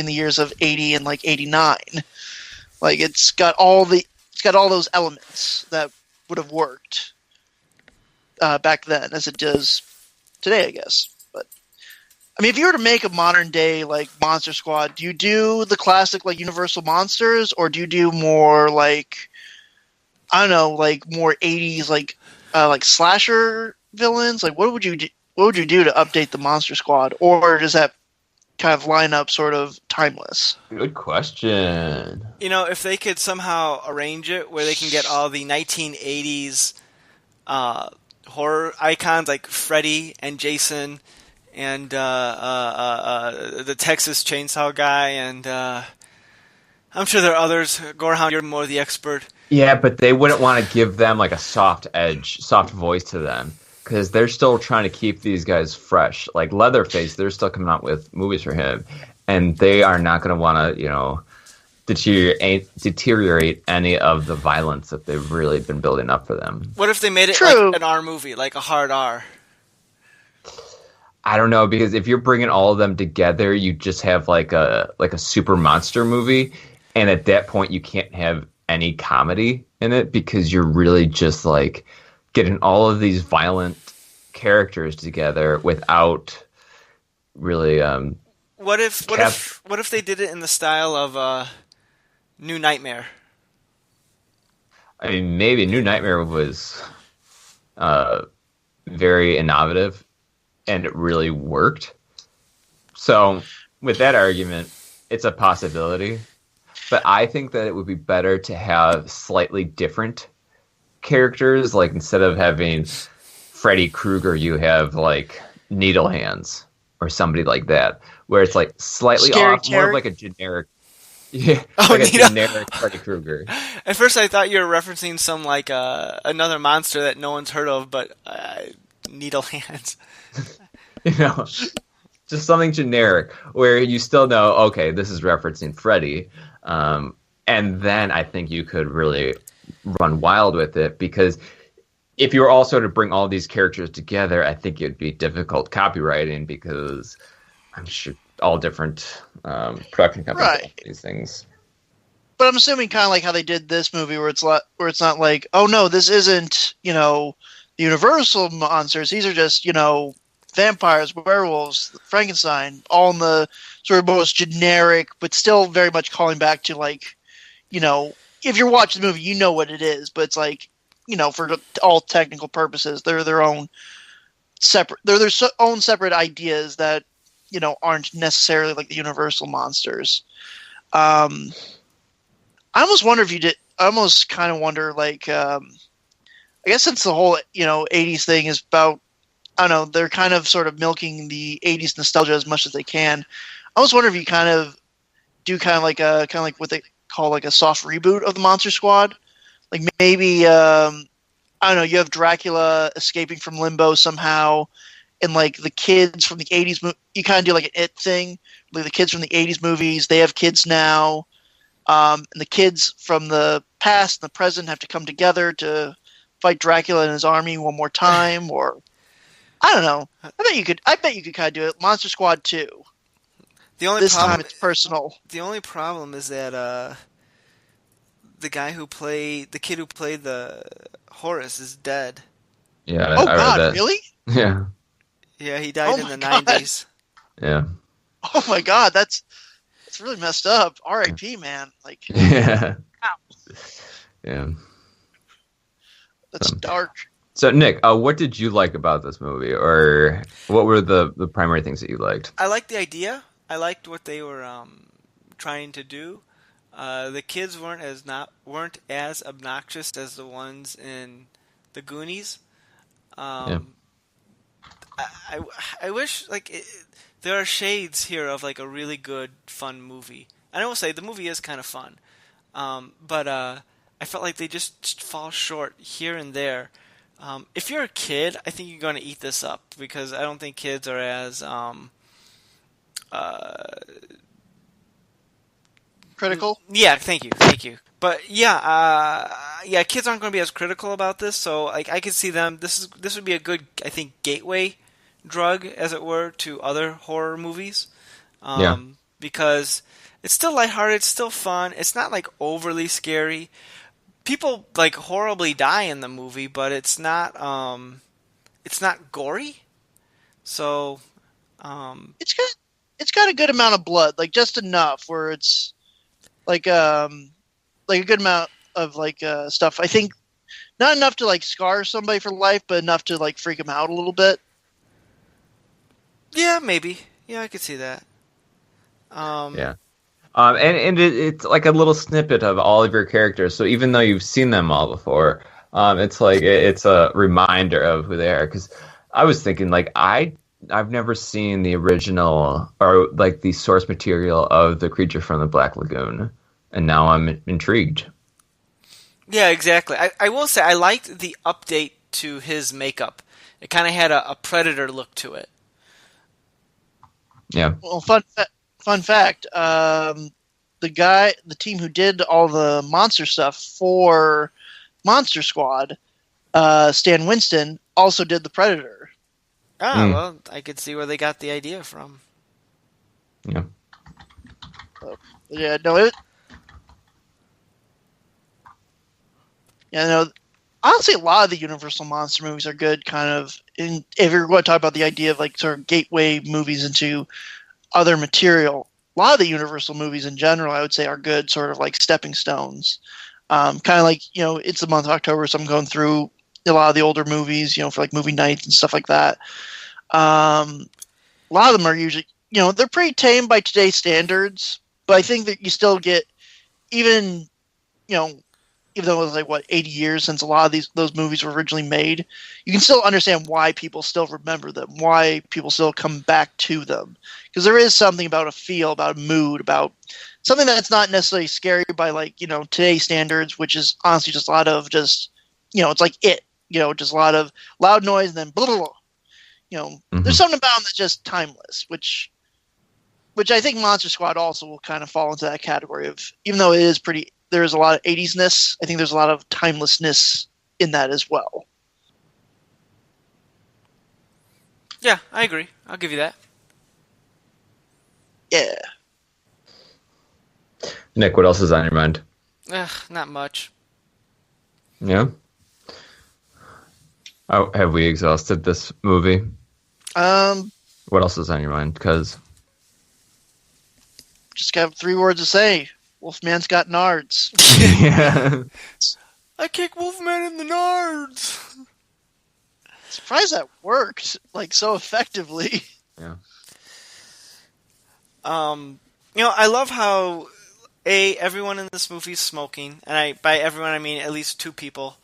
Speaker 8: years of '80 and like '89. Like it's got all those elements that would have worked back then as it does today, I guess. But I mean, if you were to make a modern day like Monster Squad, do you do the classic like Universal monsters, or do you do more like, I don't know, like more '80s like slasher villains? Like what would you do to update the Monster Squad, or does that kind of line up sort of timeless?
Speaker 2: Good question.
Speaker 1: If they could somehow arrange it where they can get all the 1980s horror icons like Freddy and Jason and the Texas Chainsaw guy, and I'm sure there are others. Gorehound, you're more the expert.
Speaker 2: Yeah, but they wouldn't want to give them like a soft voice to them, because they're still trying to keep these guys fresh. Like Leatherface, they're still coming out with movies for him, and they are not going to want to, deteriorate any of the violence that they've really been building up for them.
Speaker 1: What if they made it like an R movie, like a hard R?
Speaker 2: I don't know, because if you're bringing all of them together, you just have like a super monster movie, and at that point you can't have any comedy in it, because you're really just like getting all of these violent characters together without really
Speaker 1: What if they did it in the style of New Nightmare?
Speaker 2: I mean, maybe New Nightmare was very innovative, and it really worked. So with that argument, it's a possibility. But I think that it would be better to have slightly different characters. Like, instead of having Freddy Krueger, you have like Needle Hands or somebody like that, where it's like slightly
Speaker 8: Scary
Speaker 2: off, more of like a generic, generic Freddy Krueger.
Speaker 1: At first, I thought you were referencing some like another monster that no one's heard of, but Needle Hands.
Speaker 2: Just something generic where you still know, okay, this is referencing Freddy. And then I think you could really run wild with it, because if you were also to bring all these characters together, I think it'd be difficult copywriting, because I'm sure all different production companies
Speaker 8: Right.
Speaker 2: do these things.
Speaker 8: But I'm assuming kind of like how they did this movie, where it's not like, oh no, this isn't the Universal monsters. These are just vampires, werewolves, Frankenstein, all in the sort of most generic, but still very much calling back to like, if you're watching the movie, you know what it is, but it's like, for all technical purposes, they're their own separate ideas that aren't necessarily like the Universal monsters. I almost wonder if you did. I almost kind of wonder, like, I guess since the whole 80s thing is about, I don't know, they're kind of sort of milking the 80s nostalgia as much as they can. I almost wonder if you kind of do kind of like what they call like a soft reboot of the Monster Squad. Like maybe I don't know, you have Dracula escaping from limbo somehow, and like the kids from the 80s you kind of do like an It thing. Like the kids from the 80s movies, they have kids now. And the kids from the past and the present have to come together to fight Dracula and his army one more time, or I don't know. I bet you could kind of do it. Monster Squad 2. This time it's personal.
Speaker 1: The only problem is that the kid who played the Horace is dead.
Speaker 2: Yeah.
Speaker 8: Oh
Speaker 2: I read
Speaker 8: God,
Speaker 2: that.
Speaker 8: really?
Speaker 2: Yeah.
Speaker 1: Yeah, he died in the
Speaker 8: God.
Speaker 1: 90s.
Speaker 2: Yeah.
Speaker 8: Oh my God, that's It's really messed up. R.I.P. Man. Like,
Speaker 2: Yeah.
Speaker 8: wow,
Speaker 2: Yeah.
Speaker 8: that's dark.
Speaker 2: So, Nick, what did you like about this movie, or what were the primary things that you liked?
Speaker 1: I liked the idea. I liked what they were trying to do. The kids weren't as obnoxious as the ones in the Goonies.
Speaker 2: Yeah.
Speaker 1: I wish there are shades here of like a really good fun movie. And I will say the movie is kind of fun, but I felt like they just fall short here and there. If you're a kid, I think you're going to eat this up because I don't think kids are as
Speaker 8: Critical.
Speaker 1: Yeah, thank you. But yeah, kids aren't going to be as critical about this. So like I could see them. This would be a good, I think, gateway drug, as it were, to other horror movies. Because it's still lighthearted, it's still fun. It's not like overly scary. People like horribly die in the movie, but it's not gory. So
Speaker 8: it's got a good amount of blood, like just enough where it's like a good amount of stuff. I think not enough to like scar somebody for life, but enough to like freak them out a little bit.
Speaker 1: Yeah, maybe. Yeah, I could see that.
Speaker 2: Yeah. And it's like a little snippet of all of your characters. So even though you've seen them all before, it's like it's a reminder of who they are. Because I was thinking, like, I've never seen the original or like the source material of the Creature from the Black Lagoon, and now I'm intrigued.
Speaker 1: Yeah, exactly. I will say I liked the update to his makeup. It kind of had a Predator look to it.
Speaker 2: Yeah.
Speaker 8: Well, fun fact: the team who did all the monster stuff for Monster Squad, Stan Winston, also did the Predator.
Speaker 1: Well, I could see where they got the idea from.
Speaker 2: Yeah.
Speaker 8: Yeah, no, honestly, a lot of the Universal monster movies are good. Kind of, if you're going to talk about the idea of like sort of gateway movies into other material, a lot of the Universal movies in general, I would say, are good, sort of like stepping stones. Kind of like, it's the month of October, so I'm going through a lot of the older movies, for like movie nights and stuff like that. A lot of them are usually, they're pretty tame by today's standards, but I think that you still get, even though it was like 80 years since a lot of those movies were originally made, you can still understand why people still remember them, why people still come back to them, because there is something about a feel, about a mood, about something that's not necessarily scary by like today's standards, which is honestly just a lot of just it's like just a lot of loud noise and then blah blah blah. There's something about them that's just timeless, which I think Monster Squad also will kind of fall into that category of, even though it is there's a lot of 80s-ness, I think there's a lot of timelessness in that as well.
Speaker 1: Yeah, I agree. I'll give you that.
Speaker 8: Yeah.
Speaker 2: Nick, what else is on your mind?
Speaker 1: Not much.
Speaker 2: Yeah. Oh, have we exhausted this movie? What else is on your mind? Because
Speaker 8: just got 3 words to say. Wolfman's got nards.
Speaker 2: yeah.
Speaker 1: I kick Wolfman in the nards.
Speaker 8: Surprised that worked like so effectively.
Speaker 2: Yeah.
Speaker 1: I love how everyone in this movie is smoking, and by everyone I mean at least 2 people,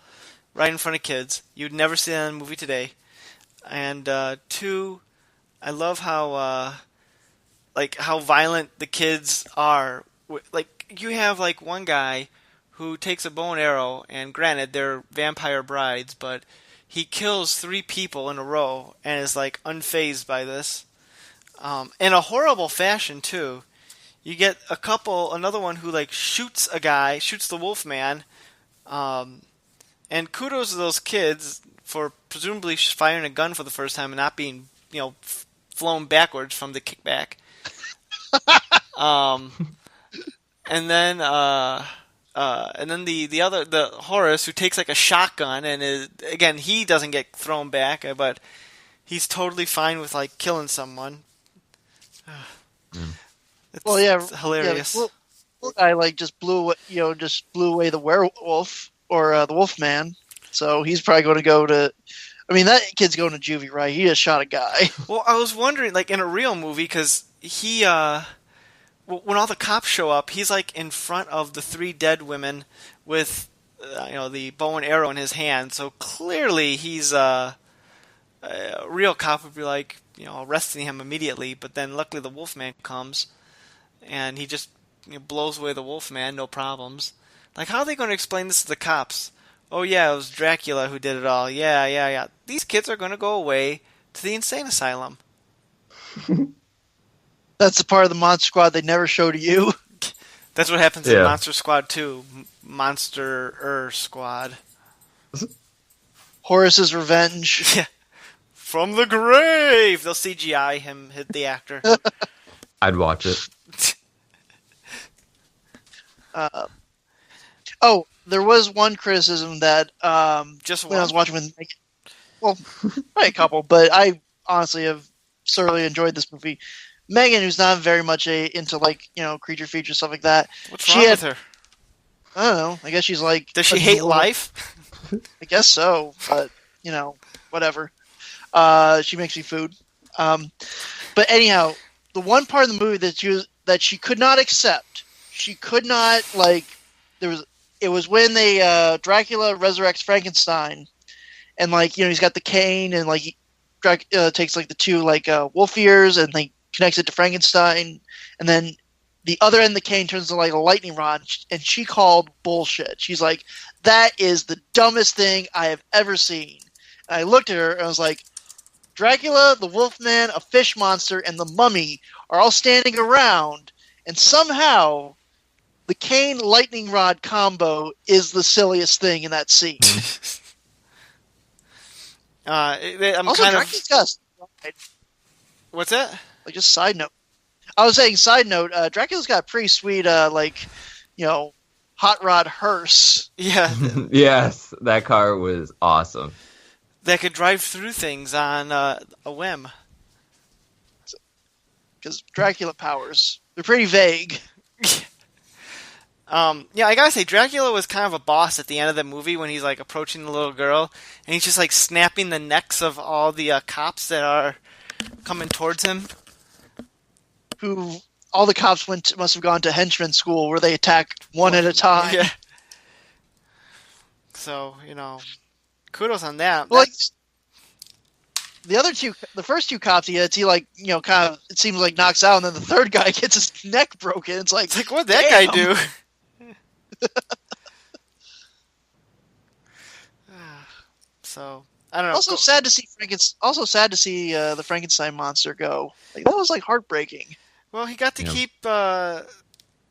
Speaker 1: right in front of kids. You'd never see that in a movie today. And 2, I love how how violent the kids are. Like, you have like one guy who takes a bow and arrow, and granted they're vampire brides, but he kills 3 people in a row and is like unfazed by this. In a horrible fashion too. You get another one who like shoots the Wolfman, and kudos to those kids for presumably firing a gun for the first time and not being, flown backwards from the kickback. And then the Horace, who takes like a shotgun and he doesn't get thrown back, but he's totally fine with like killing someone.
Speaker 8: Well, yeah,
Speaker 1: It's hilarious.
Speaker 8: Yeah, the little guy like just blew away the werewolf or the wolf man. So he's probably going to go to. I mean, that kid's going to juvie, right? He just shot a guy.
Speaker 1: Well, I was wondering, like, in a real movie, because he, when all the cops show up, he's, like, in front of the 3 dead women with, the bow and arrow in his hand. So clearly he's, a real cop would be, like, arresting him immediately. But then luckily the Wolfman comes, and he just blows away the Wolfman, no problems. Like, how are they going to explain this to the cops? Oh, yeah, it was Dracula who did it all. Yeah. These kids are going to go away to the insane asylum.
Speaker 8: That's the part of the Monster Squad they never show to you.
Speaker 1: That's what happens in Monster Squad 2. Monster Squad.
Speaker 8: Horace's Revenge.
Speaker 1: Yeah. From the grave! They'll CGI him, hit the actor.
Speaker 2: I'd watch it.
Speaker 8: There was one criticism that
Speaker 1: Just
Speaker 8: when I was
Speaker 1: one?
Speaker 8: watching with Megan, well, probably a couple, but I honestly have thoroughly enjoyed this movie. Megan, who's not very much into creature feature stuff like that.
Speaker 1: What's wrong with her?
Speaker 8: I don't know. I guess she's like.
Speaker 1: Does she hate life?
Speaker 8: I guess so, but whatever. She makes me food. But anyhow, the one part of the movie that she could not accept, she could not It was when they Dracula resurrects Frankenstein, and he's got the cane, and he takes the 2 wolf ears and connects it to Frankenstein, and then the other end of the cane turns into a lightning rod, and she called bullshit. She's like, that is the dumbest thing I have ever seen. And I looked at her and I was like, Dracula, the Wolfman, a fish monster, and the mummy are all standing around, and somehow the cane lightning rod combo is the silliest thing in that scene.
Speaker 1: Dracula's
Speaker 8: got
Speaker 1: What's that?
Speaker 8: Just side note. I was saying, side note, Dracula's got a pretty sweet, hot rod hearse.
Speaker 1: Yeah.
Speaker 2: Yes, that car was awesome.
Speaker 1: That could drive through things on a whim.
Speaker 8: Because Dracula powers. They're pretty vague.
Speaker 1: I gotta say, Dracula was kind of a boss at the end of the movie when he's approaching the little girl, and he's just snapping the necks of all the cops that are coming towards him.
Speaker 8: Who all the cops must have gone to henchman school where they attack one at a time.
Speaker 1: Yeah. So kudos on that.
Speaker 8: Well, the first 2 cops he hits, he kind of, it seems knocks out, and then the third guy gets his neck broken. It's like
Speaker 1: what'd that guy do? So I don't know.
Speaker 8: Also sad to see the Frankenstein monster go. That was heartbreaking.
Speaker 1: Well, he got to keep the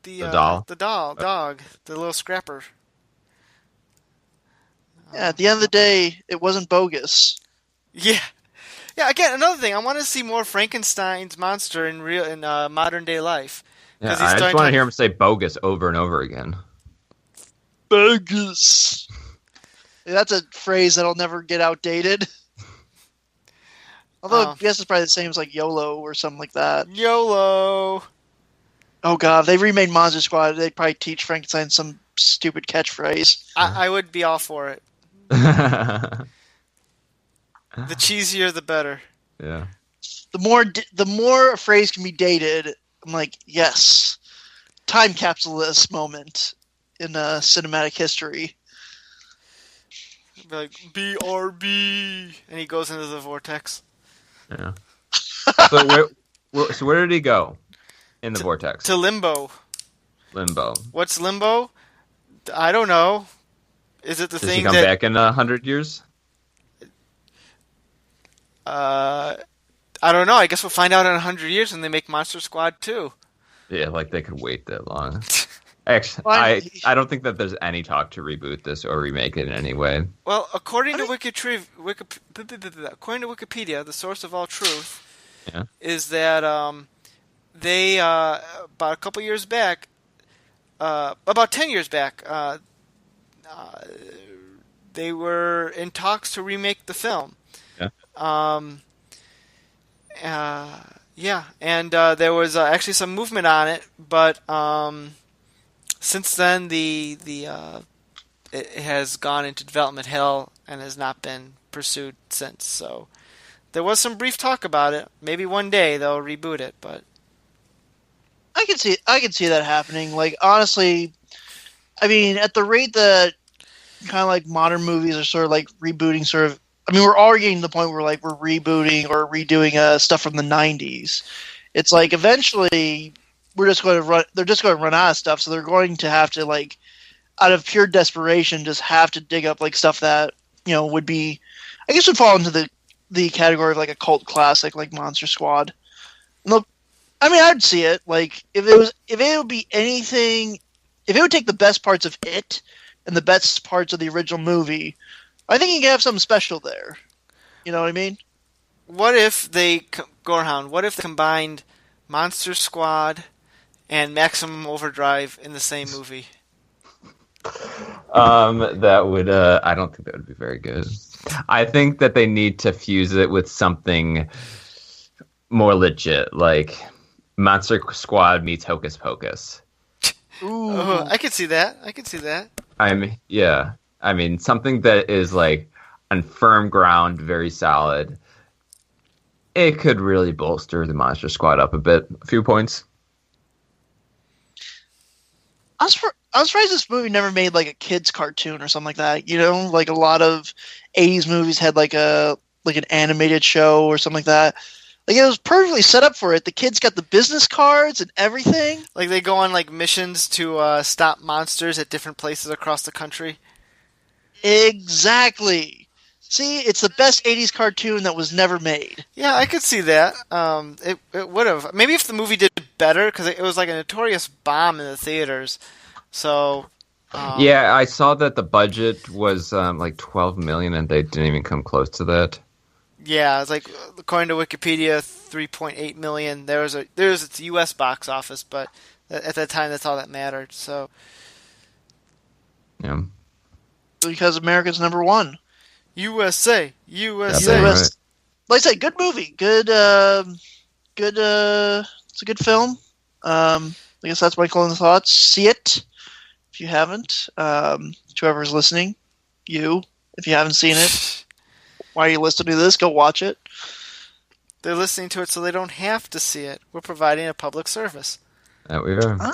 Speaker 1: dog, the little scrapper.
Speaker 8: Yeah, at the end of the day, it wasn't bogus.
Speaker 1: Yeah. Again, another thing, I want to see more Frankenstein's monster in modern day life.
Speaker 2: Yeah, I just want to hear him say bogus over and over again.
Speaker 8: Bogus. That's a phrase that'll never get outdated. Although I guess it's probably the same as YOLO or something like that.
Speaker 1: YOLO.
Speaker 8: Oh god, if they remade Monster Squad, they'd probably teach Frankenstein some stupid catchphrase.
Speaker 1: I would be all for it. The cheesier, the better.
Speaker 2: Yeah.
Speaker 8: The more a phrase can be dated, I'm like, yes, time capsule this moment in cinematic history.
Speaker 1: Be like, BRB, and he goes into the vortex.
Speaker 2: Yeah. So where did he go in the vortex?
Speaker 1: To limbo.
Speaker 2: Limbo.
Speaker 1: What's limbo? I don't know. Is it the
Speaker 2: Does
Speaker 1: thing
Speaker 2: he come back in 100 years?
Speaker 1: I don't know. I guess we'll find out in 100 years when they make Monster Squad 2.
Speaker 2: Yeah, they could wait that long. Actually, I don't think that there's any talk to reboot this or remake it in any way.
Speaker 1: Well, according to Wikipedia, the source of all truth, is that they about a couple years back, about 10 years back, they were in talks to remake the film.
Speaker 2: Yeah.
Speaker 1: Yeah, and there was actually some movement on it, but since then it has gone into development hell and has not been pursued since. So there was some brief talk about it. Maybe one day they'll reboot it, but
Speaker 8: I can see that happening. Like, honestly, I mean, at the rate that kind of like modern movies are sort of like rebooting, I mean, we're already getting to the point where like we're rebooting or redoing stuff from the '90s. It's like eventually they're just going to run out of stuff, so they're going to have to, like, out of pure desperation, just have to dig up like stuff that, you know, would be, I guess, would fall into the category of like a cult classic, like Monster Squad. Look, I mean, I'd see it. Like, if it would be anything, if it would take the best parts of it and the best parts of the original movie, I think you can have something special there. You know what I mean?
Speaker 1: what if they Gorehound? What if they combined Monster Squad and Maximum Overdrive in the same movie?
Speaker 2: That would I don't think that would be very good. I think that they need to fuse it with something more legit, like Monster Squad meets Hocus Pocus.
Speaker 8: Ooh.
Speaker 1: Oh, I could see that.
Speaker 2: I mean something that is like on firm ground, very solid. It could really bolster the Monster Squad up a few points.
Speaker 8: I'm surprised this movie never made like a kids cartoon or something like that. You know, like a lot of '80s movies had like an animated show or something like that. Like, it was perfectly set up for it. The kids got the business cards and everything.
Speaker 1: Like they go on like missions to stop monsters at different places across the country.
Speaker 8: Exactly. See, it's the best '80s cartoon that was never made.
Speaker 1: Yeah, I could see that. It would have. Maybe if the movie did better, because it was like a notorious bomb in the theaters. So.
Speaker 2: Yeah, I saw that the budget was like $12 million, and they didn't even come close to that.
Speaker 1: Yeah, it's like, according to Wikipedia, 3.8 million. There's its U.S. box office, but at that time, that's all that mattered. So.
Speaker 2: Yeah.
Speaker 8: Because America's number one.
Speaker 1: USA.
Speaker 2: That's right.
Speaker 8: Like I said, good movie. Good. It's a good film. I guess that's my closing thoughts. See it if you haven't. Whoever's listening, if you haven't seen it, why are you listening to this? Go watch it.
Speaker 1: They're listening to it so they don't have to see it. We're providing a public service.
Speaker 2: That we are.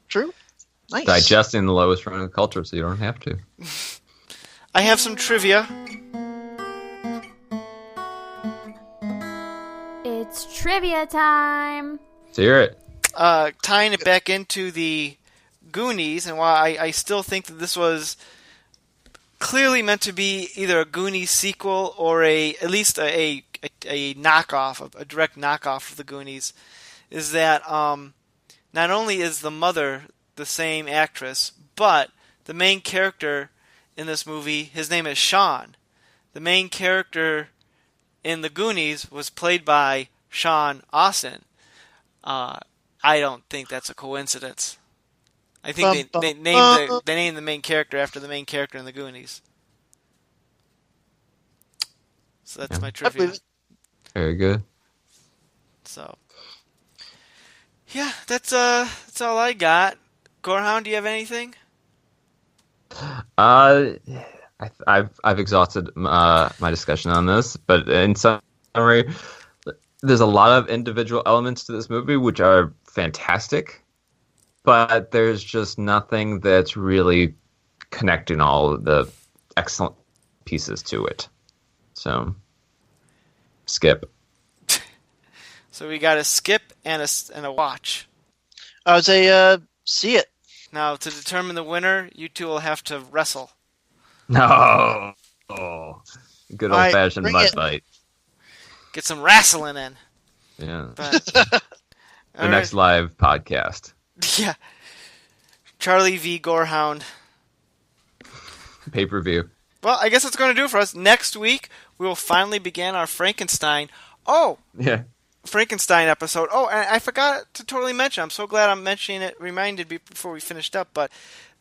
Speaker 8: True. Nice.
Speaker 2: Digesting the lowest rung of the culture, so you don't have to.
Speaker 1: I have some trivia.
Speaker 9: It's trivia time.
Speaker 2: Let's hear it.
Speaker 1: Tying it back into the Goonies, and while I still think that this was clearly meant to be either a Goonies sequel or at least a knockoff, a direct knockoff of the Goonies, is that not only is the mother the same actress, but the main character in this movie, his name is Sean. The main character in the Goonies was played by Sean Astin. I don't think that's a coincidence. I think they named the main character after the main character in the Goonies. So that's my trivia.
Speaker 2: Very good.
Speaker 1: So, yeah, that's all I got. Gorehound, do you have anything?
Speaker 2: I've exhausted my discussion on this, but in summary, there's a lot of individual elements to this movie which are fantastic, but there's just nothing that's really connecting all the excellent pieces to it. So, skip.
Speaker 1: So we got a skip and a watch.
Speaker 8: I would say see it.
Speaker 1: Now, to determine the winner, you two will have to wrestle.
Speaker 2: No. Oh, good old-fashioned mud fight.
Speaker 1: Get some wrestling in.
Speaker 2: Yeah.
Speaker 1: But,
Speaker 2: the next live podcast.
Speaker 1: Yeah. Charlie v. Gorehound.
Speaker 2: Pay-per-view.
Speaker 1: Well, I guess that's going to do it for us. Next week, we will finally begin our Frankenstein.
Speaker 2: Yeah.
Speaker 1: Frankenstein episode. Oh, and I forgot to totally mention. I'm so glad I'm mentioning it, reminded me before we finished up, but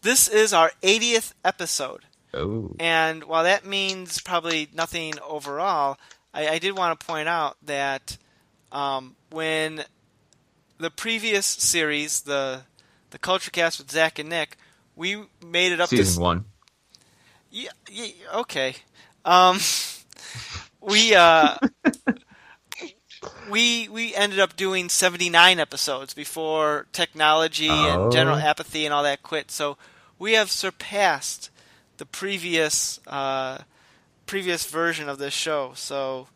Speaker 1: this is our 80th episode.
Speaker 2: Oh.
Speaker 1: And while that means probably nothing overall, I did want to point out that when the previous series, the Culture Cast with Zach and Nick, we made it up
Speaker 2: Season 1.
Speaker 1: Yeah, okay. We we ended up doing 79 episodes before technology and general apathy and all that quit. So we have surpassed the previous version of this show. So,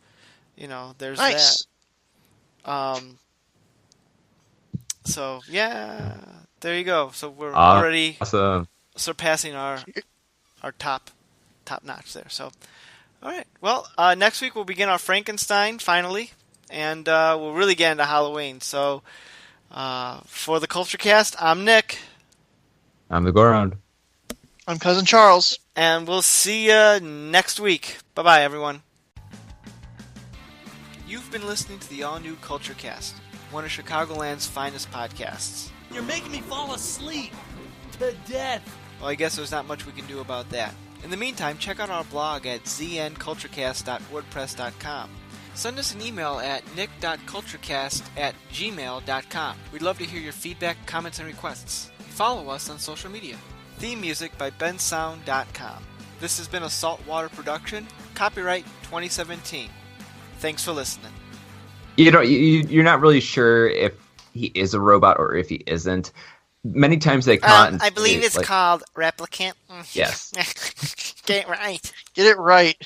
Speaker 1: there's
Speaker 8: nice.
Speaker 1: that. So yeah, there you go. So we're already surpassing our top notch there. So, all right. Well, next week we'll begin our Frankenstein finally, and we'll really get into Halloween. So, for the Culture Cast, I'm Nick.
Speaker 2: I'm the Gorehound.
Speaker 8: I'm Cousin Charles.
Speaker 1: And we'll see you next week. Bye-bye, everyone. You've been listening to the all-new Culture Cast, one of Chicagoland's finest podcasts.
Speaker 5: You're making me fall asleep to death.
Speaker 1: Well, I guess there's not much we can do about that. In the meantime, check out our blog at znculturecast.wordpress.com. Send us an email at nick.culturecast@gmail.com. We'd love to hear your feedback, comments, and requests. Follow us on social media. Theme music by bensound.com. This has been a Saltwater production, copyright 2017. Thanks for listening.
Speaker 2: You're not really sure if he is a robot or if he isn't. Many times they can't.
Speaker 1: I believe it's called replicant.
Speaker 2: Yes.
Speaker 1: Get it right.
Speaker 8: Get it right.